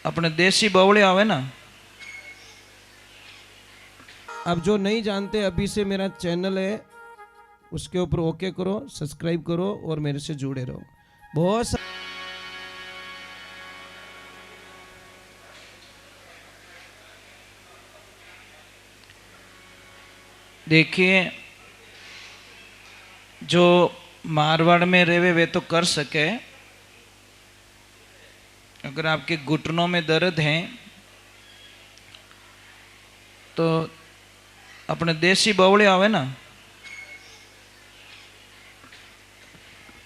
अपने देसी बवड़े आवे ना। अब जो नहीं जानते, अभी से मेरा चैनल है, उसके ऊपर ओके करो, सब्सक्राइब करो और मेरे से जुड़े रहो। बहुत देखिए, जो मारवाड़ में रहे वे तो कर सके। अगर आपके घुटनों में दर्द है तो अपने देसी बवड़े आवे ना,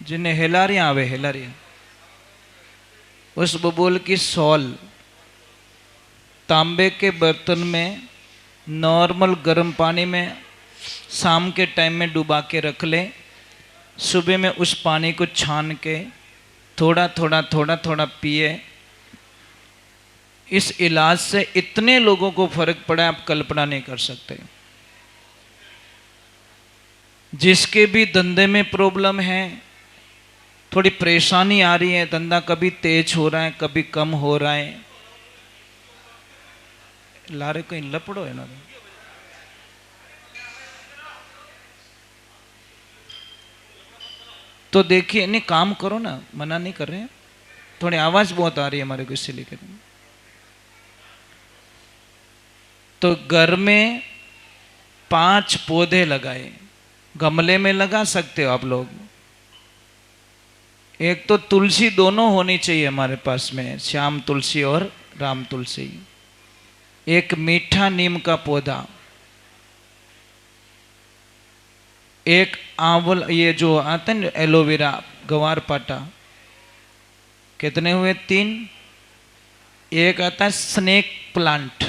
जिन्हें हेलारियां आवे, हेलारियां, उस बबूल की सॉल तांबे के बर्तन में नॉर्मल गर्म पानी में शाम के टाइम में डुबा के रख ले। सुबह में उस पानी को छान के थोड़ा थोड़ा पिए। इस इलाज से इतने लोगों को फर्क पड़ा, आप कल्पना नहीं कर सकते। जिसके भी धंधे में प्रॉब्लम है, थोड़ी परेशानी आ रही है, धंधा कभी तेज हो रहा है कभी कम हो रहा है, लारे कहीं लपड़ो है ना, तो देखिए, नहीं काम करो ना, मना नहीं कर रहे हैं। थोड़ी आवाज बहुत आ रही है हमारे को, इससे लेकर तो घर में 5 पौधे लगाए। गमले में लगा सकते हो आप लोग। एक तो तुलसी दोनों होनी चाहिए हमारे पास में, श्याम तुलसी और राम तुलसी। एक मीठा नीम का पौधा, एक आंवल, ये जो आते हैं एलोवेरा, गवार पाटा। कितने हुए? 3। एक आता है स्नेक प्लांट,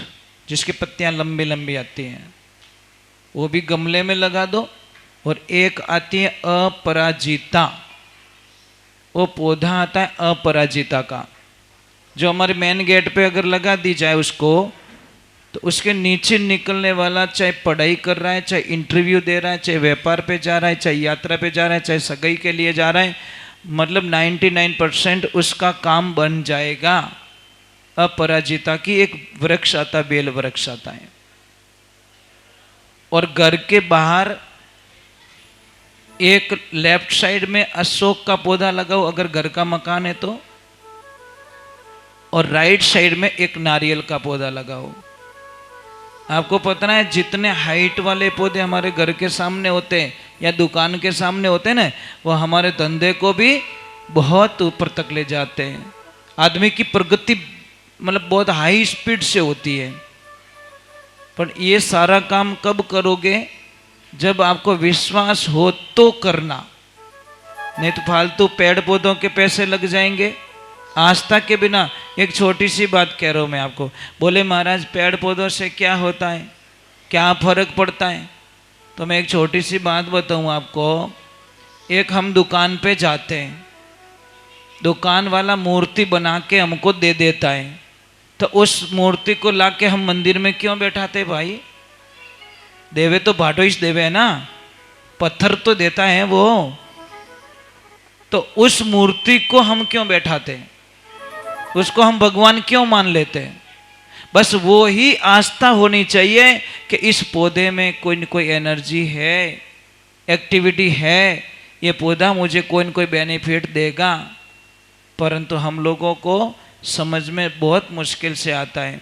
जिसकी पत्तियां लंबी लंबी आती हैं, वो भी गमले में लगा दो। और एक आती है अपराजिता, वो पौधा आता है अपराजिता का, जो हमारे मेन गेट पे अगर लगा दी जाए उसको, तो उसके नीचे निकलने वाला, चाहे पढ़ाई कर रहा है, चाहे इंटरव्यू दे रहा है, चाहे व्यापार पे जा रहा है, चाहे यात्रा पे जा रहा है, चाहे सगाई के लिए जा रहा है, मतलब 99% उसका काम बन जाएगा। अपराजिता की एक वृक्ष आता, बेल वृक्ष आता है। और घर के बाहर एक लेफ्ट साइड में अशोक का पौधा लगाओ अगर घर का मकान है तो, और राइट साइड में एक नारियल का पौधा लगाओ। आपको पता है जितने हाइट वाले पौधे हमारे घर के सामने होते हैं या दुकान के सामने होते हैं ना, वो हमारे धंधे को भी बहुत ऊपर तक ले जाते हैं। आदमी की प्रगति मतलब बहुत हाई स्पीड से होती है। पर ये सारा काम कब करोगे? जब आपको विश्वास हो तो करना, नहीं तो फालतू पेड़ पौधों के पैसे लग जाएंगे। आस्था के बिना, एक छोटी सी बात कह रहा हूं मैं आपको। बोले महाराज पेड़ पौधों से क्या होता है, क्या फर्क पड़ता है? तो मैं एक छोटी सी बात बताऊं आपको। एक हम दुकान पे जाते हैं, दुकान वाला मूर्ति बना के हमको दे देता है, तो उस मूर्ति को लाके हम मंदिर में क्यों बैठाते भाई? देवे तो भाटोइस देवे है ना, पत्थर तो देता है वो, तो उस मूर्ति को हम क्यों बैठाते हैं? उसको हम भगवान क्यों मान लेते हैं? बस वो ही आस्था होनी चाहिए कि इस पौधे में कोई न कोई एनर्जी है, एक्टिविटी है, ये पौधा मुझे कोई न कोई बेनिफिट देगा। परंतु हम लोगों को समझ में बहुत मुश्किल से आता है।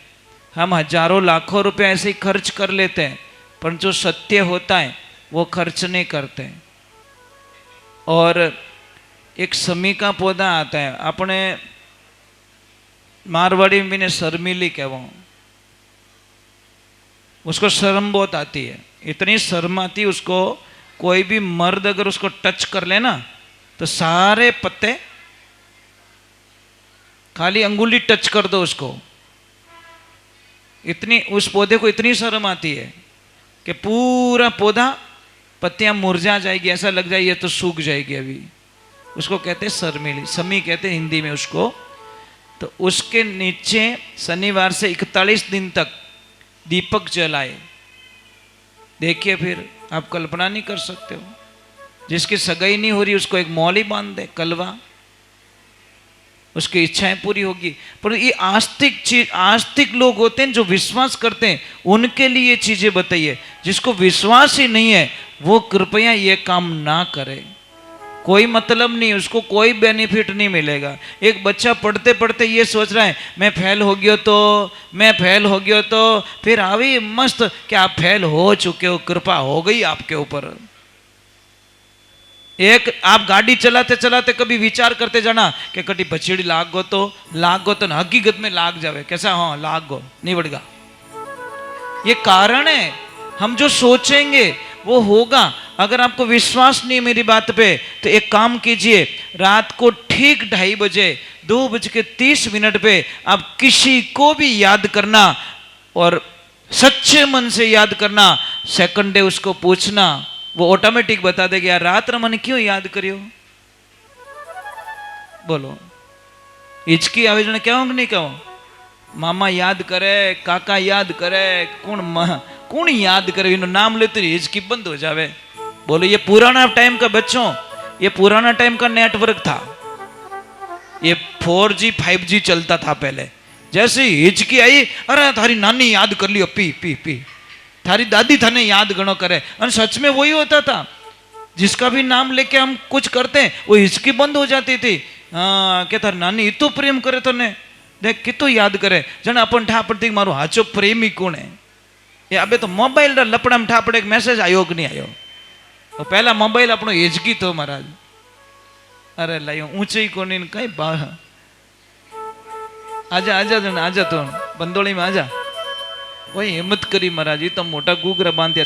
हम हजारों लाखों रुपए ऐसे ही खर्च कर लेते हैं, पर जो सत्य होता है वो खर्च नहीं करते। और एक समी का पौधा आता है, अपने मारवाड़ी में ने शर्मिली कहवा, उसको शर्म बहुत आती है, इतनी शर्म आती है उसको। कोई भी मर्द अगर उसको टच कर लेना तो सारे पत्ते, खाली अंगुली टच कर दो उसको, इतनी उस पौधे को इतनी शर्म आती है कि पूरा पौधा पत्तियां मुरझा जाएगी, ऐसा लग जाए ये तो सूख जाएगी अभी। उसको कहते हैं शर्मिली, समी कहते हैं हिंदी में उसको। तो उसके नीचे शनिवार से 41 दिन तक दीपक जलाए। देखिए, फिर आप कल्पना नहीं कर सकते हो। जिसकी सगाई नहीं हो रही उसको एक मौली बांध दे, कलवा, उसकी इच्छाएं पूरी होगी। पर ये आस्तिक चीज, आस्तिक लोग होते हैं जो विश्वास करते हैं, उनके लिए ये चीजें बताइए। जिसको विश्वास ही नहीं है वो कृपया ये काम ना करे। कोई मतलब नहीं, उसको कोई बेनिफिट नहीं मिलेगा। एक बच्चा पढ़ते पढ़ते ये सोच रहा है मैं फेल हो गया तो, मैं फेल हो गया तो, फिर आवी मस्त कि आप फेल हो चुके हो, कृपा हो गई आपके ऊपर। एक आप गाड़ी चलाते चलाते कभी विचार करते जाना कि कटी बछेड़ी लाग गो तो हकीकत में लाग जावे, कैसा, हाँ लाग गो नहीं बढ़ेगा। ये कारण है, हम जो सोचेंगे वो होगा। अगर आपको विश्वास नहीं है मेरी बात पे तो एक काम कीजिए, रात को ठीक 2:30 बजे 2:30 पे आप किसी को भी याद करना और सच्चे मन से याद करना। सेकंड डे उसको पूछना, वो ऑटोमेटिक बता देगा यार रात मन क्यों याद करियो। बोलो हिचकी आवे जने क्या नहीं कहो, मामा याद करे, काका याद करे, कौन याद करे, इनो नाम लेते हिचकी बंद हो जावे। बोलो ये पुराना टाइम का बच्चों, ये पुराना टाइम का नेटवर्क था, ये 4G 5G चलता था पहले। जैसे हिचकी आई, अरे थारी नानी याद कर लियो, पी पी पी, थारी दादी थाने याद गणो करे। और सच में वही होता था, जिसका भी नाम लेके हम कुछ करते हैं वो हिचकी बंद हो जाती थी। हाँ के थारी नानी इतो प्रेम करे तने, देख कितो याद करे, जने अपन ठापड़ती मारो हाचो प्रेमी कौन है। ये अबे तो मोबाइल लपड़ा में ठापड़े मैसेज आयो कि नहीं आयो, तो पहला मोबाइल अपनो हिचकी तो महाराज, अरे लाइयो ऊंचे ही कोनी कई बा, आजा आजा जन आजा तो बंदोली में आजा। वही हिम्मत करी महाराज, ये तो मोटा गुगरा बांध दिया।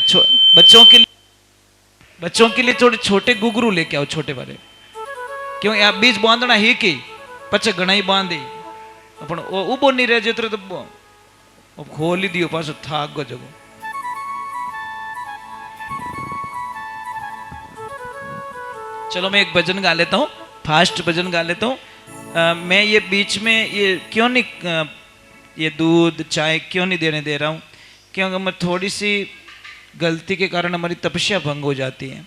बच्चों के लिए थोड़े छोटे गुगरू लेके आओ, छोटे वाले, क्यों आप बीज बांधना ही की पचे घना ही बांधी अपन उबो नहीं रह जो तो खोली दियो पासो थाक गो जगो। चलो मैं एक भजन गा लेता हूँ, फास्ट भजन गा लेता हूँ। मैं ये बीच में ये क्यों नहीं, ये दूध चाय क्यों नहीं देने दे रहा हूँ, क्योंकि मैं थोड़ी सी गलती के कारण हमारी तपस्या भंग हो जाती है।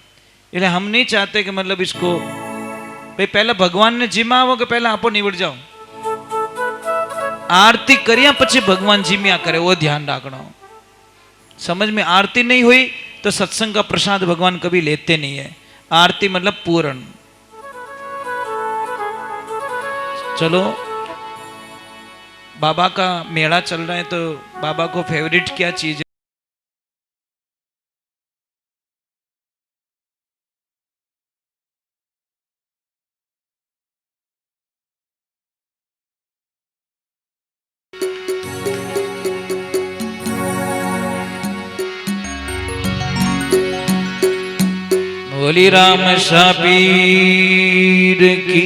इसलिए हम नहीं चाहते कि मतलब इसको भाई पहला भगवान ने जिमा हो कि पहला आपो निवड़ जाओ, आरती करिया पछी भगवान जिम्या करे, वो ध्यान रखना। समझ में आरती नहीं हुई तो सत्संग का प्रसाद भगवान कभी लेते नहीं है। आरती मतलब पूर्ण। चलो बाबा का मेला चल रहा है तो बाबा को फेवरेट क्या चीज है? बोली राम सापीर की